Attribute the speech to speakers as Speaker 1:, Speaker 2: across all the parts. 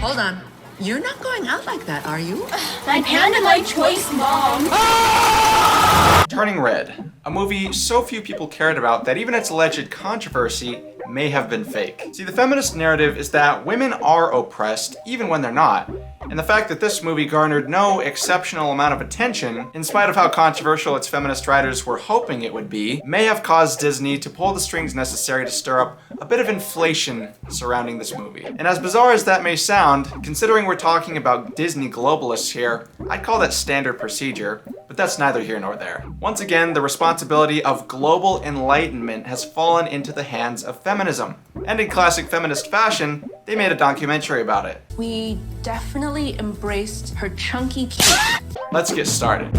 Speaker 1: Hold on. You're not going out like that, are you?
Speaker 2: My panda my choice, Mom.
Speaker 3: Turning Red, a movie so few people cared about that even its alleged controversy may have been fake. See, the feminist narrative is that women are oppressed even when they're not, and the fact that this movie garnered no exceptional amount of attention, in spite of how controversial its feminist writers were hoping it would be, may have caused Disney to pull the strings necessary to stir up a bit of inflation surrounding this movie. And as bizarre as that may sound, considering we're talking about Disney globalists here, I'd call that standard procedure, but that's neither here nor there. Once again, the responsibility of global enlightenment has fallen into the hands of feminism. And in classic feminist fashion, they made a documentary about it.
Speaker 2: We definitely embraced her chunky cake.
Speaker 3: Let's get started.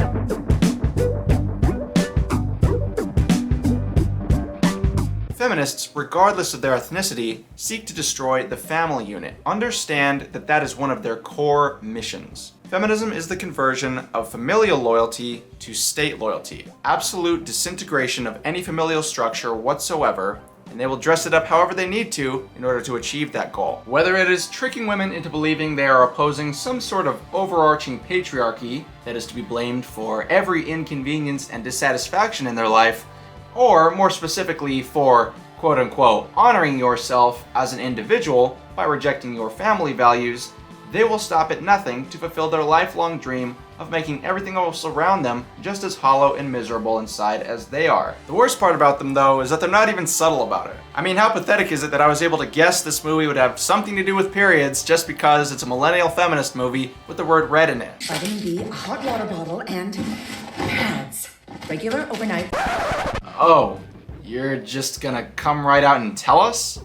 Speaker 3: Feminists, regardless of their ethnicity, seek to destroy the family unit. Understand that that is one of their core missions. Feminism is the conversion of familial loyalty to state loyalty. Absolute disintegration of any familial structure whatsoever, and they will dress it up however they need to in order to achieve that goal. Whether it is tricking women into believing they are opposing some sort of overarching patriarchy that is to be blamed for every inconvenience and dissatisfaction in their life, or more specifically for quote-unquote honoring yourself as an individual by rejecting your family values, they will stop at nothing to fulfill their lifelong dream of making everything else around them just as hollow and miserable inside as they are. The worst part about them, though, is that they're not even subtle about it. I mean, how pathetic is it that I was able to guess this movie would have something to do with periods just because it's a millennial feminist movie with the word red in it?
Speaker 1: Vitamin B, a hot water bottle, and pads. Regular, overnight.
Speaker 3: Oh, you're just gonna come right out and tell us?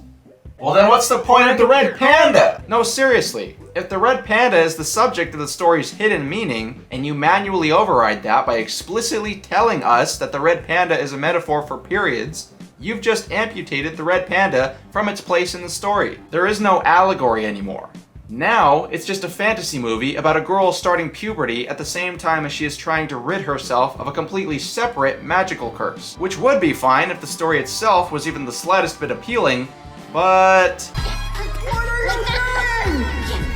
Speaker 3: Well then what's the point of the red panda? No, seriously. If the red panda is the subject of the story's hidden meaning, and you manually override that by explicitly telling us that the red panda is a metaphor for periods, you've just amputated the red panda from its place in the story. There is no allegory anymore. Now, it's just a fantasy movie about a girl starting puberty at the same time as she is trying to rid herself of a completely separate magical curse. Which would be fine if the story itself was even the slightest bit appealing, but...
Speaker 1: What are you doing?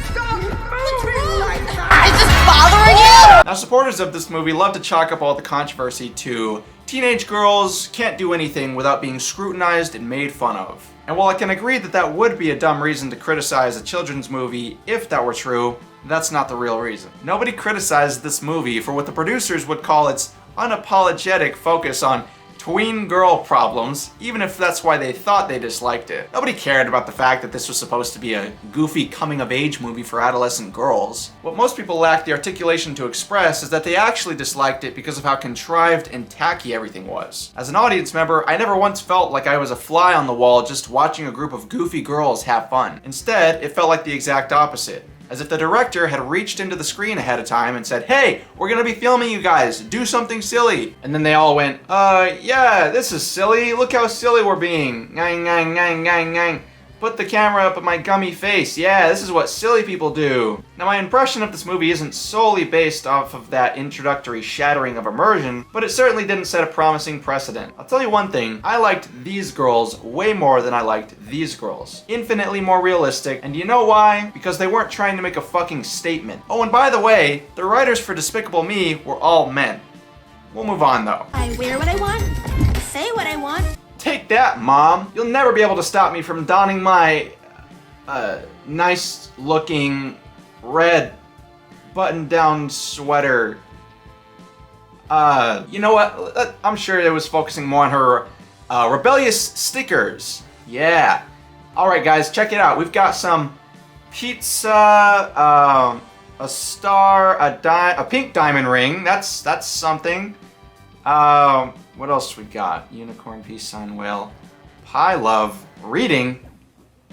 Speaker 1: Stop moving like
Speaker 2: Is this bothering you?
Speaker 3: Now, supporters of this movie love to chalk up all the controversy to teenage girls can't do anything without being scrutinized and made fun of. And while I can agree that that would be a dumb reason to criticize a children's movie if that were true, that's not the real reason. Nobody criticized this movie for what the producers would call its unapologetic focus on tween girl problems, even if that's why they thought they disliked it. Nobody cared about the fact that this was supposed to be a goofy coming-of-age movie for adolescent girls. What most people lack the articulation to express is that they actually disliked it because of how contrived and tacky everything was. As an audience member, I never once felt like I was a fly on the wall just watching a group of goofy girls have fun. Instead, it felt like the exact opposite. As if the director had reached into the screen ahead of time and said, "Hey, we're gonna be filming you guys, do something silly." And then they all went, yeah, this is silly, look how silly we're being. Ngang, ngang, ngang, ngang, ngang. Put the camera up at my gummy face, yeah, this is what silly people do. Now, my impression of this movie isn't solely based off of that introductory shattering of immersion, but it certainly didn't set a promising precedent. I'll tell you one thing, I liked these girls way more than I liked these girls. Infinitely more realistic, and you know why? Because they weren't trying to make a fucking statement. Oh, and by the way, the writers for Despicable Me were all men. We'll move on though.
Speaker 2: I wear what I want, say what I want.
Speaker 3: Take that, Mom! You'll never be able to stop me from donning my, nice-looking red button-down sweater. You know what? I'm sure it was focusing more on her, rebellious stickers. Yeah. Alright guys, check it out. We've got some pizza, a star, a pink diamond ring. That's something. What else we got? Unicorn, peace sign, whale. Pie love. Reading.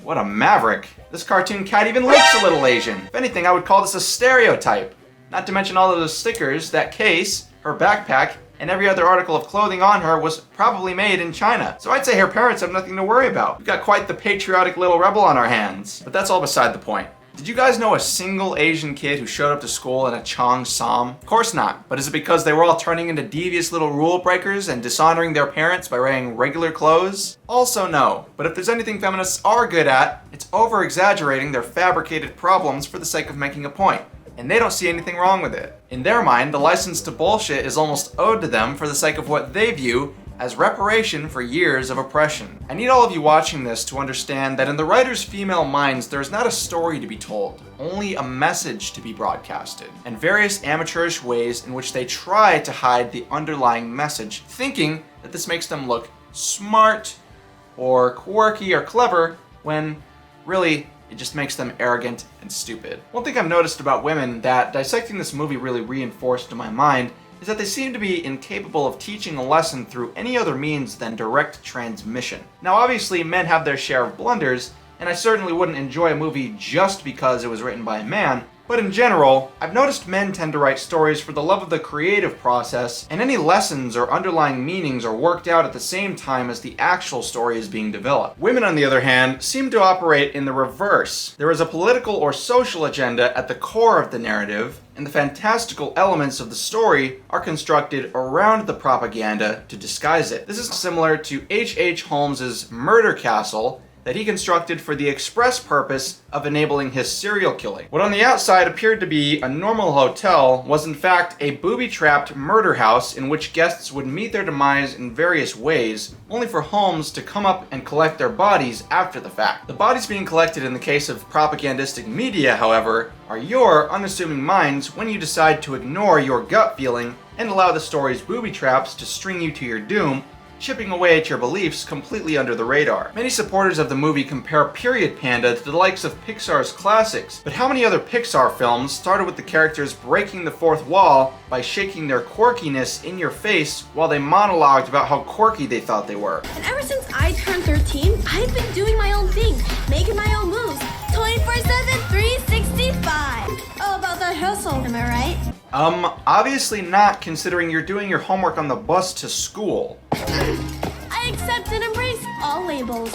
Speaker 3: What a maverick. This cartoon cat even looks a little Asian. If anything, I would call this a stereotype. Not to mention all of those stickers, that case, her backpack, and every other article of clothing on her was probably made in China. So I'd say her parents have nothing to worry about. We've got quite the patriotic little rebel on our hands. But that's all beside the point. Did you guys know a single Asian kid who showed up to school in a cheongsam? Of course not, but is it because they were all turning into devious little rule breakers and dishonoring their parents by wearing regular clothes? Also no, but if there's anything feminists are good at, it's over-exaggerating their fabricated problems for the sake of making a point. And they don't see anything wrong with it. In their mind, the license to bullshit is almost owed to them for the sake of what they view as reparation for years of oppression. I need all of you watching this to understand that in the writer's female minds, there is not a story to be told, only a message to be broadcasted, and various amateurish ways in which they try to hide the underlying message, thinking that this makes them look smart or quirky or clever, when really it just makes them arrogant and stupid. One thing I've noticed about women that dissecting this movie really reinforced in my mind is that they seem to be incapable of teaching a lesson through any other means than direct transmission. Now obviously men have their share of blunders, and I certainly wouldn't enjoy a movie just because it was written by a man, but in general, I've noticed men tend to write stories for the love of the creative process, and any lessons or underlying meanings are worked out at the same time as the actual story is being developed. Women, on the other hand, seem to operate in the reverse. There is a political or social agenda at the core of the narrative, and the fantastical elements of the story are constructed around the propaganda to disguise it. This is similar to H.H. Holmes's Murder Castle, that he constructed for the express purpose of enabling his serial killing. What on the outside appeared to be a normal hotel was in fact a booby-trapped murder house in which guests would meet their demise in various ways, only for Holmes to come up and collect their bodies after the fact. The bodies being collected in the case of propagandistic media, however, are your unassuming minds when you decide to ignore your gut feeling and allow the story's booby traps to string you to your doom, chipping away at your beliefs completely under the radar. Many supporters of the movie compare Period Panda to the likes of Pixar's classics, but how many other Pixar films started with the characters breaking the fourth wall by shaking their quirkiness in your face while they monologued about how quirky they thought they were?
Speaker 4: And ever since I turned 13, I've been doing my own thing, making my own moves, 24/7, 365. Oh, about that hustle, am I right?
Speaker 3: Obviously not, considering you're doing your homework on the bus to school.
Speaker 4: I accept and embrace all labels.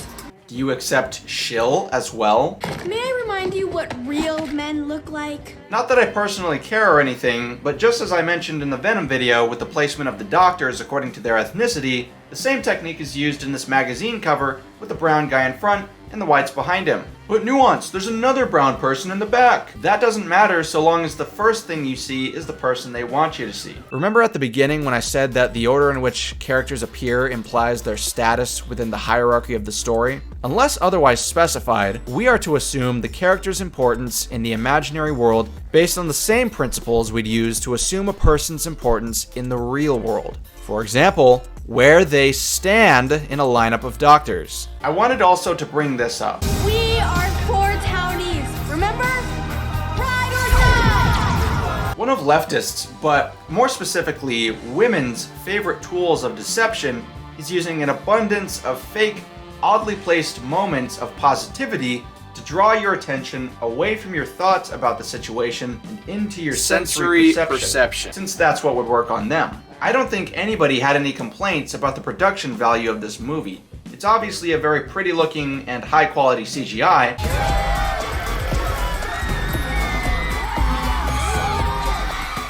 Speaker 3: Do you accept shill as well?
Speaker 4: May I remind you what real men look like?
Speaker 3: Not that I personally care or anything, but just as I mentioned in the Venom video with the placement of the doctors according to their ethnicity, the same technique is used in this magazine cover with the brown guy in front and the whites behind him. But Nuance, there's another brown person in the back. That doesn't matter so long as the first thing you see is the person they want you to see. Remember at the beginning when I said that the order in which characters appear implies their status within the hierarchy of the story? Unless otherwise specified, we are to assume the character's importance in the imaginary world based on the same principles we'd use to assume a person's importance in the real world. For example, where they stand in a lineup of doctors. I wanted also to bring this up.
Speaker 4: We are poor townies, remember? Ride or die!
Speaker 3: One of leftists, but more specifically women's favorite tools of deception is using an abundance of fake, oddly placed moments of positivity to draw your attention away from your thoughts about the situation and into your sensory perception, since that's what would work on them. I don't think anybody had any complaints about the production value of this movie. It's obviously a very pretty looking and high quality CGI.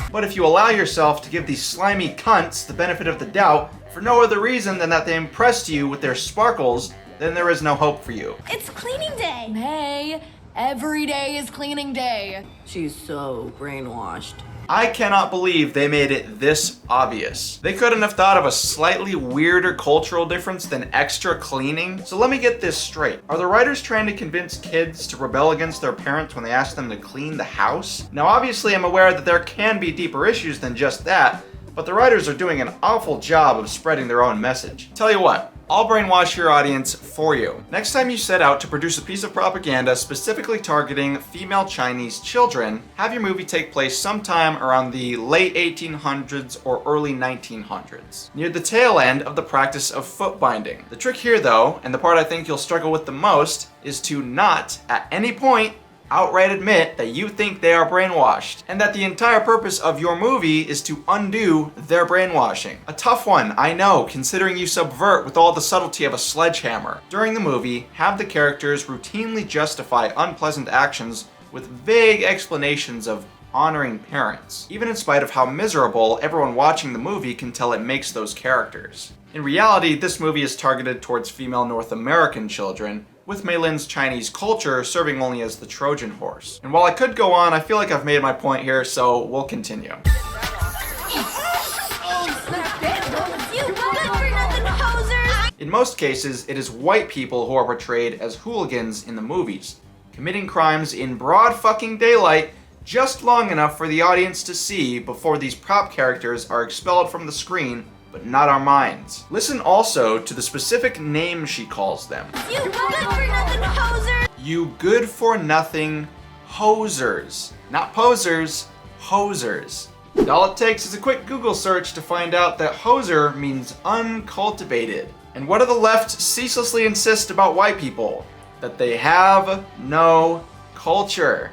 Speaker 3: But if you allow yourself to give these slimy cunts the benefit of the doubt for no other reason than that they impressed you with their sparkles, then there is no hope for you.
Speaker 4: It's cleaning day!
Speaker 2: Hey, every day is cleaning day.
Speaker 5: She's so brainwashed.
Speaker 3: I cannot believe they made it this obvious. They couldn't have thought of a slightly weirder cultural difference than extra cleaning. So let me get this straight. Are the writers trying to convince kids to rebel against their parents when they ask them to clean the house? Now obviously I'm aware that there can be deeper issues than just that, but the writers are doing an awful job of spreading their own message. Tell you what, I'll brainwash your audience for you. Next time you set out to produce a piece of propaganda specifically targeting female Chinese children, have your movie take place sometime around the late 1800s or early 1900s, near the tail end of the practice of foot binding. The trick here though, and the part I think you'll struggle with the most, is to not, at any point, outright admit that you think they are brainwashed, and that the entire purpose of your movie is to undo their brainwashing. A tough one, I know, considering you subvert with all the subtlety of a sledgehammer. During the movie, have the characters routinely justify unpleasant actions with vague explanations of honoring parents, even in spite of how miserable everyone watching the movie can tell it makes those characters. In reality, this movie is targeted towards female North American children, with Mei Lin's Chinese culture serving only as the Trojan horse. And while I could go on, I feel like I've made my point here, so we'll continue. In most cases, it is white people who are portrayed as hooligans in the movies, committing crimes in broad fucking daylight just long enough for the audience to see before these prop characters are expelled from the screen, but not our minds. Listen also to the specific name she calls them. You good-for-nothing hoser! You good-for-nothing hosers. Not posers, hosers. And all it takes is a quick Google search to find out that hoser means uncultivated. And what do the left ceaselessly insist about white people? That they have no culture.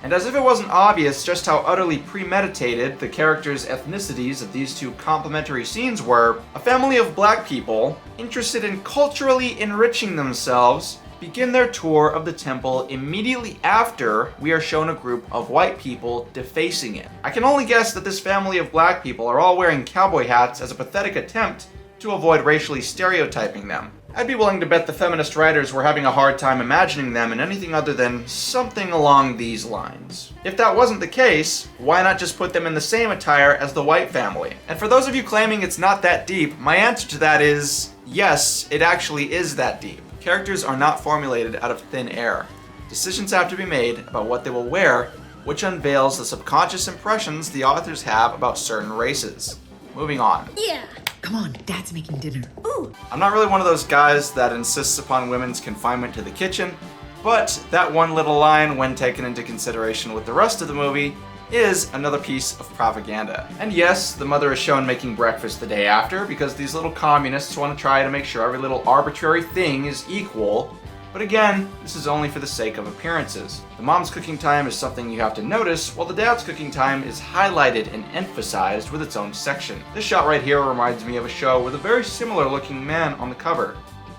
Speaker 3: And as if it wasn't obvious just how utterly premeditated the characters' ethnicities of these two complementary scenes were, a family of black people, interested in culturally enriching themselves, begin their tour of the temple immediately after we are shown a group of white people defacing it. I can only guess that this family of black people are all wearing cowboy hats as a pathetic attempt to avoid racially stereotyping them. I'd be willing to bet the feminist writers were having a hard time imagining them in anything other than something along these lines. If that wasn't the case, why not just put them in the same attire as the white family? And for those of you claiming it's not that deep, my answer to that is, yes, it actually is that deep. Characters are not formulated out of thin air. Decisions have to be made about what they will wear, which unveils the subconscious impressions the authors have about certain races. Moving on.
Speaker 4: Yeah.
Speaker 1: Come on, Dad's making dinner.
Speaker 4: Ooh.
Speaker 3: I'm not really one of those guys that insists upon women's confinement to the kitchen, but that one little line, when taken into consideration with the rest of the movie, is another piece of propaganda. And yes, the mother is shown making breakfast the day after because these little communists want to try to make sure every little arbitrary thing is equal. But again, this is only for the sake of appearances. The mom's cooking time is something you have to notice, while the dad's cooking time is highlighted and emphasized with its own section. This shot right here reminds me of a show with a very similar looking man on the cover,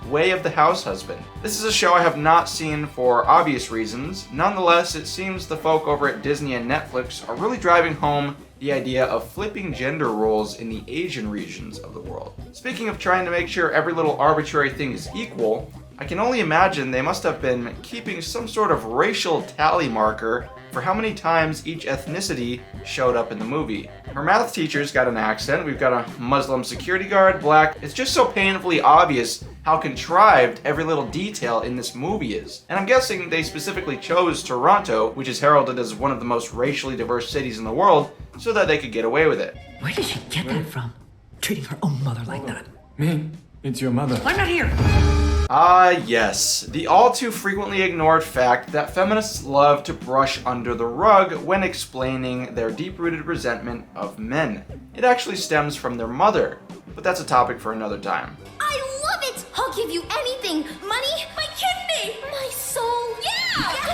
Speaker 3: Way of the House Husband. This is a show I have not seen for obvious reasons. Nonetheless, it seems the folk over at Disney and Netflix are really driving home the idea of flipping gender roles in the Asian regions of the world. Speaking of trying to make sure every little arbitrary thing is equal, I can only imagine they must have been keeping some sort of racial tally marker for how many times each ethnicity showed up in the movie. Her math teacher's got an accent, we've got a Muslim security guard, black. It's just so painfully obvious how contrived every little detail in this movie is. And I'm guessing they specifically chose Toronto, which is heralded as one of the most racially diverse cities in the world, so that they could get away with it.
Speaker 1: Where did she get that from? Treating her own mother like that.
Speaker 6: Me? It's your mother.
Speaker 1: I'm not here.
Speaker 3: Ah, yes. The all too frequently ignored fact that feminists love to brush under the rug when explaining their deep-rooted resentment of men. It actually stems from their mother, but that's a topic for another time.
Speaker 4: I love it! I'll give you anything. Money, my kidney, my soul. Yeah!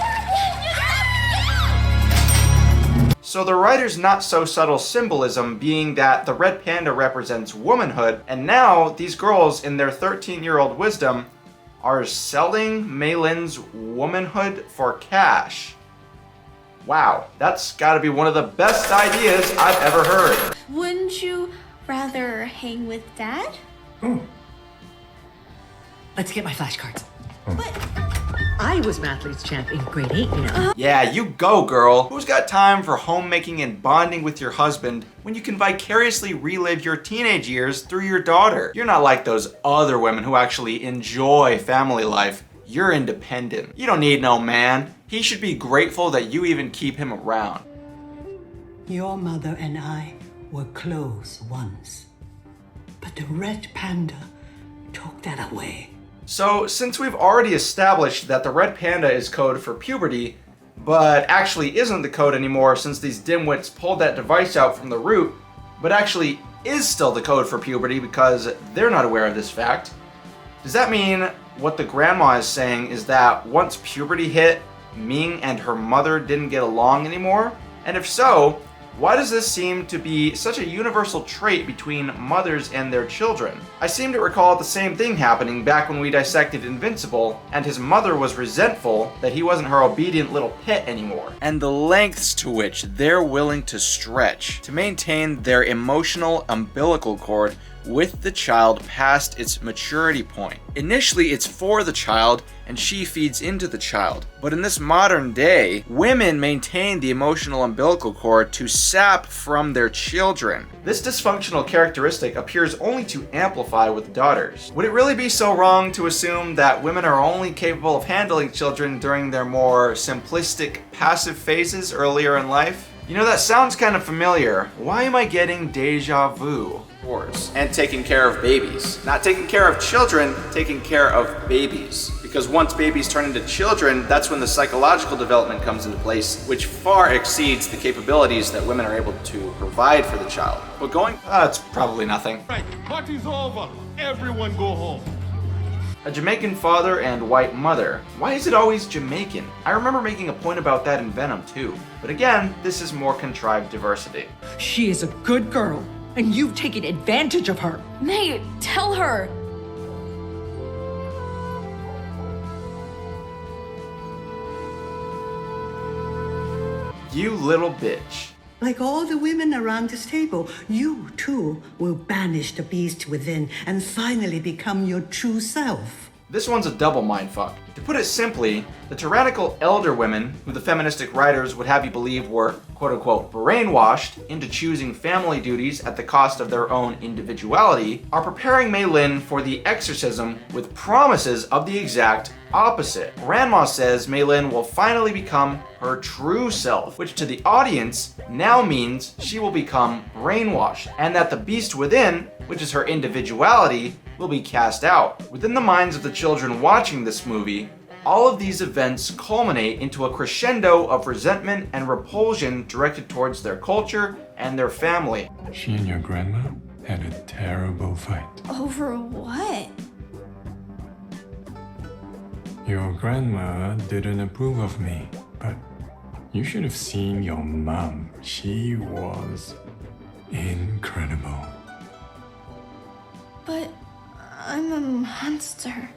Speaker 3: So the writer's not so subtle symbolism being that the red panda represents womanhood, and now these girls in their 13-year-old wisdom are selling Mei Lin's womanhood for cash. Wow, that's gotta be one of the best ideas I've ever heard.
Speaker 4: Wouldn't you rather hang with Dad?
Speaker 1: Let's get my flashcards.
Speaker 4: But
Speaker 1: I was Mathletes champ in grade 8, you know.
Speaker 3: Yeah, you go, girl. Who's got time for homemaking and bonding with your husband when you can vicariously relive your teenage years through your daughter? You're not like those other women who actually enjoy family life. You're independent. You don't need no man. He should be grateful that you even keep him around.
Speaker 7: Your mother and I were close once, but the red panda took that away.
Speaker 3: So, since we've already established that the red panda is code for puberty, but actually isn't the code anymore since these dimwits pulled that device out from the root, but actually is still the code for puberty because they're not aware of this fact, does that mean what the grandma is saying is that once puberty hit, Ming and her mother didn't get along anymore? And if so, Why does this seem to be such a universal trait between mothers and their children? I seem to recall the same thing happening back when we dissected Invincible, and his mother was resentful that he wasn't her obedient little pet anymore. And the lengths to which they're willing to stretch to maintain their emotional umbilical cord with the child past its maturity point. Initially, it's for the child, and she feeds into the child. But in this modern day, women maintain the emotional umbilical cord to sap from their children. This dysfunctional characteristic appears only to amplify with daughters. Would it really be so wrong to assume that women are only capable of handling children during their more simplistic, passive phases earlier in life? You know, that sounds kind of familiar. Why am I getting deja vu? And taking care of babies. Not taking care of children, taking care of babies. Because once babies turn into children, that's when the psychological development comes into place, which far exceeds the capabilities that women are able to provide for the child. But it's probably nothing.
Speaker 8: Right, party's over. Everyone go home.
Speaker 3: A Jamaican father and white mother. Why is it always Jamaican? I remember making a point about that in Venom too. But again, this is more contrived diversity.
Speaker 1: She is a good girl, and you've taken advantage of her.
Speaker 2: May, tell her.
Speaker 3: You little bitch.
Speaker 7: Like all the women around this table, you too will banish the beast within and finally become your true self.
Speaker 3: This one's a double mindfuck. To put it simply, the tyrannical elder women, who the feministic writers would have you believe were quote-unquote brainwashed into choosing family duties at the cost of their own individuality, are preparing Mei Lin for the exorcism with promises of the exact opposite. Grandma says Mei Lin will finally become her true self, which to the audience now means she will become brainwashed, and that the beast within, which is her individuality, will be cast out. Within the minds of the children watching this movie, all of these events culminate into a crescendo of resentment and repulsion directed towards their culture and their family.
Speaker 6: She and your grandma had a terrible fight.
Speaker 4: Over what?
Speaker 6: Your grandma didn't approve of me, but you should have seen your mom. She was incredible.
Speaker 4: But I'm a monster.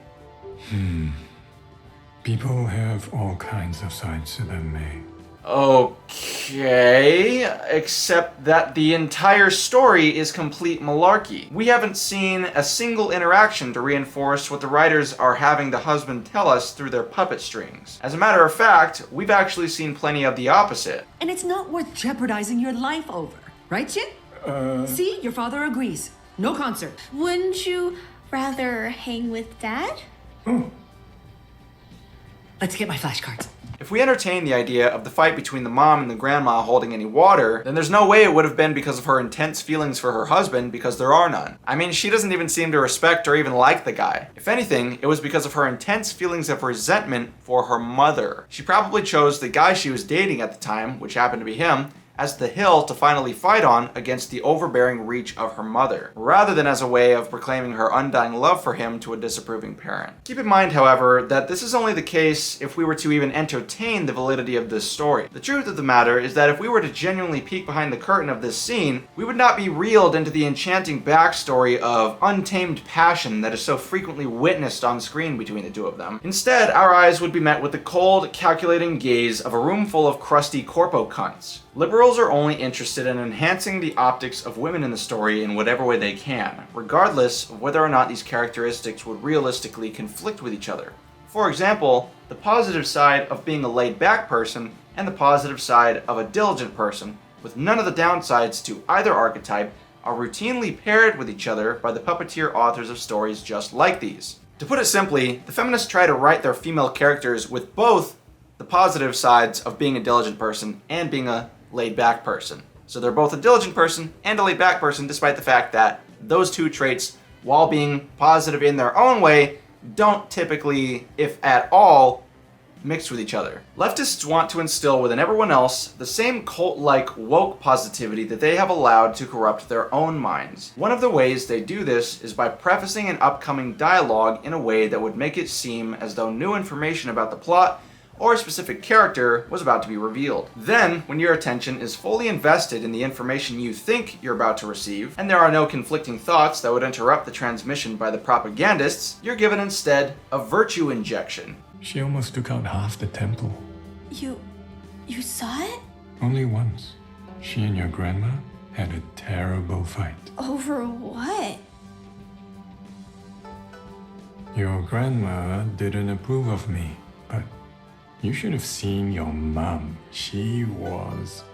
Speaker 6: People have all kinds of sides to them, May.
Speaker 3: Okay, except that the entire story is complete malarkey. We haven't seen a single interaction to reinforce what the writers are having the husband tell us through their puppet strings. As a matter of fact, we've actually seen plenty of the opposite.
Speaker 1: And it's not worth jeopardizing your life over. Right, Jin? See, your father agrees. No concert.
Speaker 4: Wouldn't you rather hang with Dad?
Speaker 1: Let's get my flashcards.
Speaker 3: If we entertain the idea of the fight between the mom and the grandma holding any water, then there's no way it would have been because of her intense feelings for her husband, because there are none. I mean, she doesn't even seem to respect or even like the guy. If anything, it was because of her intense feelings of resentment for her mother. She probably chose the guy she was dating at the time, which happened to be him, as the hill to finally fight on against the overbearing reach of her mother, rather than as a way of proclaiming her undying love for him to a disapproving parent. Keep in mind, however, that this is only the case if we were to even entertain the validity of this story. The truth of the matter is that if we were to genuinely peek behind the curtain of this scene, we would not be reeled into the enchanting backstory of untamed passion that is so frequently witnessed on screen between the two of them. Instead, our eyes would be met with the cold, calculating gaze of a room full of crusty corpo cunts. Liberals are only interested in enhancing the optics of women in the story in whatever way they can, regardless of whether or not these characteristics would realistically conflict with each other. For example, the positive side of being a laid-back person and the positive side of a diligent person, with none of the downsides to either archetype, are routinely paired with each other by the puppeteer authors of stories just like these. To put it simply, the feminists try to write their female characters with both the positive sides of being a diligent person and being a laid-back person. So they're both a diligent person and a laid-back person, despite the fact that those two traits, while being positive in their own way, don't typically, if at all, mix with each other. Leftists want to instill within everyone else the same cult-like woke positivity that they have allowed to corrupt their own minds. One of the ways they do this is by prefacing an upcoming dialogue in a way that would make it seem as though new information about the plot or a specific character was about to be revealed. Then, when your attention is fully invested in the information you think you're about to receive, and there are no conflicting thoughts that would interrupt the transmission by the propagandists, you're given instead a virtue injection.
Speaker 6: She almost took out half the temple.
Speaker 4: You saw it?
Speaker 6: Only once. She and your grandma had a terrible fight.
Speaker 4: Over what?
Speaker 6: Your grandma didn't approve of me, but you should have seen your mom. She was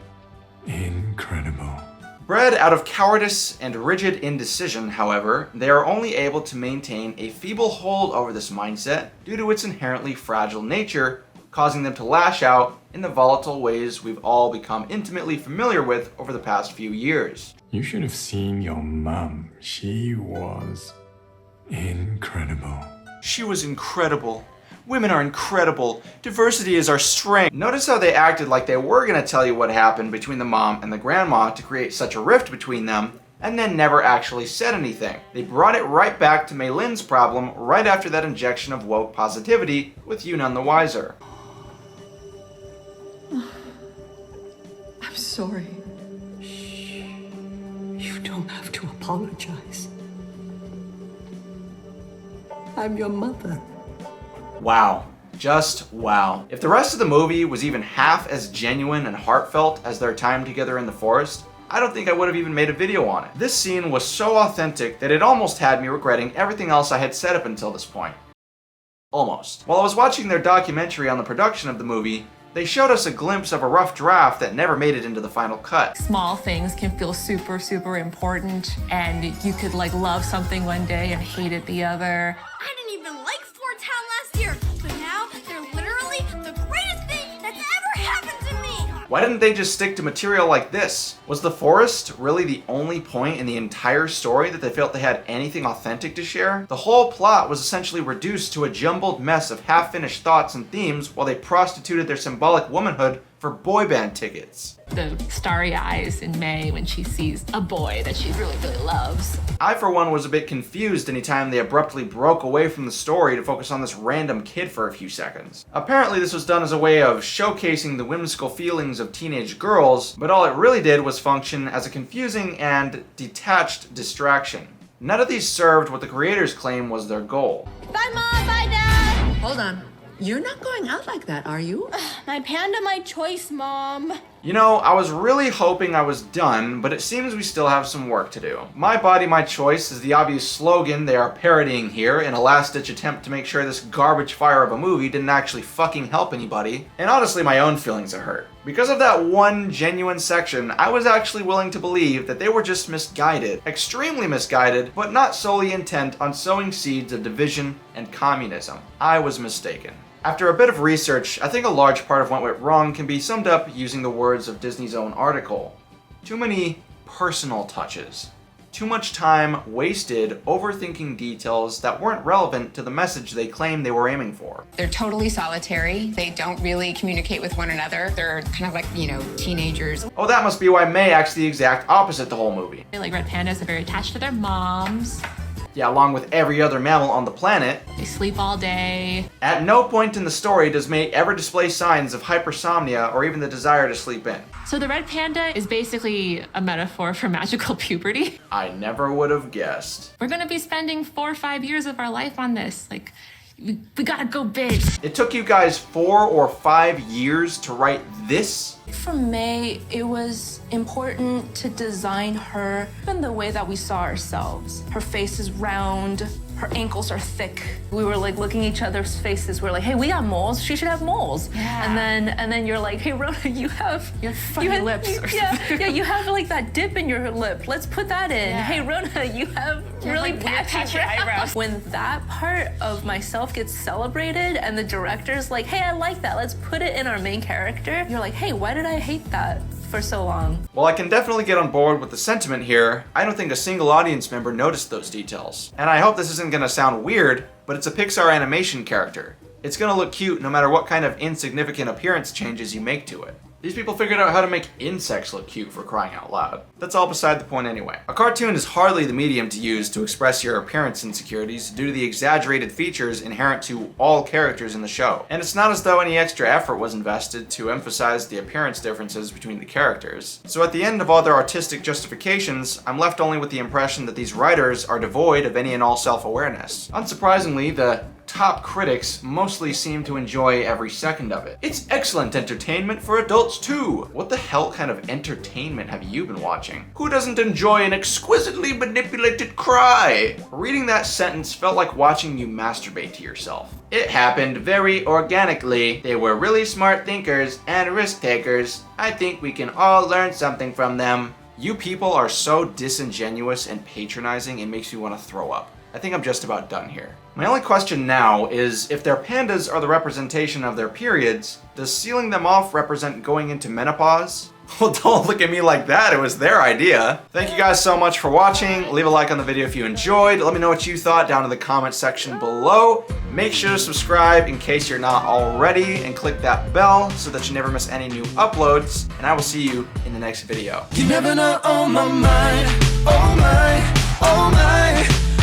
Speaker 6: incredible.
Speaker 3: Bred out of cowardice and rigid indecision, however, they are only able to maintain a feeble hold over this mindset due to its inherently fragile nature, causing them to lash out in the volatile ways we've all become intimately familiar with over the past few years.
Speaker 6: You should have seen your mom. She was incredible.
Speaker 3: She was incredible. Women are incredible. Diversity is our strength. Notice how they acted like they were going to tell you what happened between the mom and the grandma to create such a rift between them, and then never actually said anything. They brought it right back to Mei Lin's problem right after that injection of woke positivity, with you none the wiser.
Speaker 1: I'm sorry.
Speaker 7: You don't have to apologize. I'm your mother.
Speaker 3: Wow. Just wow. If the rest of the movie was even half as genuine and heartfelt as their time together in the forest, I don't think I would have even made a video on it. This scene was so authentic that it almost had me regretting everything else I had said up until this point. Almost. While I was watching their documentary on the production of the movie, they showed us a glimpse of a rough draft that never made it into the final cut.
Speaker 2: Small things can feel super, super important, and you could like love something one day and hate it the other.
Speaker 4: I didn't even like Fort Town last year, but now they're literally the greatest thing that's ever happened to me!
Speaker 3: Why didn't they just stick to material like this? Was the forest really the only point in the entire story that they felt they had anything authentic to share? The whole plot was essentially reduced to a jumbled mess of half-finished thoughts and themes while they prostituted their symbolic womanhood for boy band tickets.
Speaker 2: The starry eyes in May when she sees a boy that she really, really loves.
Speaker 3: I, for one, was a bit confused anytime they abruptly broke away from the story to focus on this random kid for a few seconds. Apparently this was done as a way of showcasing the whimsical feelings of teenage girls, but all it really did was function as a confusing and detached distraction. None of these served what the creators claim was their goal.
Speaker 4: Bye, Mom! Bye, Dad!
Speaker 1: Hold on. You're not going out like that, are you?
Speaker 4: My panda, my choice, Mom.
Speaker 3: You know, I was really hoping I was done, but it seems we still have some work to do. My body, my choice is the obvious slogan they are parodying here in a last-ditch attempt to make sure this garbage fire of a movie didn't actually fucking help anybody. And honestly, my own feelings are hurt. Because of that one genuine section, I was actually willing to believe that they were just misguided. Extremely misguided, but not solely intent on sowing seeds of division and communism. I was mistaken. After a bit of research, I think a large part of what went wrong can be summed up using the words of Disney's own article. Too many personal touches. Too much time wasted overthinking details that weren't relevant to the message they claimed they were aiming for.
Speaker 9: They're totally solitary. They don't really communicate with one another. They're kind of like, teenagers.
Speaker 3: Oh, that must be why May acts the exact opposite the whole movie.
Speaker 2: Like red pandas are very attached to their moms.
Speaker 3: Yeah, along with every other mammal on the planet.
Speaker 2: They sleep all day.
Speaker 3: At no point in the story does May ever display signs of hypersomnia or even the desire to sleep in.
Speaker 2: So the red panda is basically a metaphor for magical puberty.
Speaker 3: I never would have guessed.
Speaker 2: We're gonna be spending 4 or 5 years of our life on this. Like, we gotta go big.
Speaker 3: It took you guys 4 or 5 years to write this?
Speaker 2: For May, it was important to design her in the way that we saw ourselves. Her face is round, her ankles are thick. We were like looking each other's faces. We're like, hey, we got moles. She should have moles. Yeah. And then you're like, hey, Rona, you have funny lips. Yeah, you have like that dip in your lip. Let's put that in. Yeah. Hey, Rona, you have really patchy eyebrows. When that part of myself gets celebrated and the director's like, hey, I like that. Let's put it in our main character. You're like, hey, why did I hate that for so long?
Speaker 3: Well, I can definitely get on board with the sentiment here. I don't think a single audience member noticed those details. And I hope this isn't gonna sound weird, but it's a Pixar animation character. It's gonna look cute no matter what kind of insignificant appearance changes you make to it. These people figured out how to make insects look cute, for crying out loud. That's all beside the point anyway. A cartoon is hardly the medium to use to express your appearance insecurities due to the exaggerated features inherent to all characters in the show. And it's not as though any extra effort was invested to emphasize the appearance differences between the characters. So at the end of all their artistic justifications, I'm left only with the impression that these writers are devoid of any and all self-awareness. Unsurprisingly, the top critics mostly seem to enjoy every second of it. It's excellent entertainment for adults too. What the hell kind of entertainment have you been watching? Who doesn't enjoy an exquisitely manipulated cry? Reading that sentence felt like watching you masturbate to yourself. It happened very organically. They were really smart thinkers and risk takers. I think we can all learn something from them. You people are so disingenuous and patronizing, it makes me want to throw up. I think I'm just about done here. My only question now is, if their pandas are the representation of their periods, does sealing them off represent going into menopause? Well, don't look at me like that, it was their idea. Thank you guys so much for watching. Leave a like on the video if you enjoyed. Let me know what you thought down in the comment section below. Make sure to subscribe in case you're not already, and click that bell so that you never miss any new uploads. And I will see you in the next video.
Speaker 10: You never know on my mind, oh my, oh my.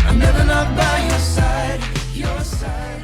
Speaker 10: I'm never not by your side, your side.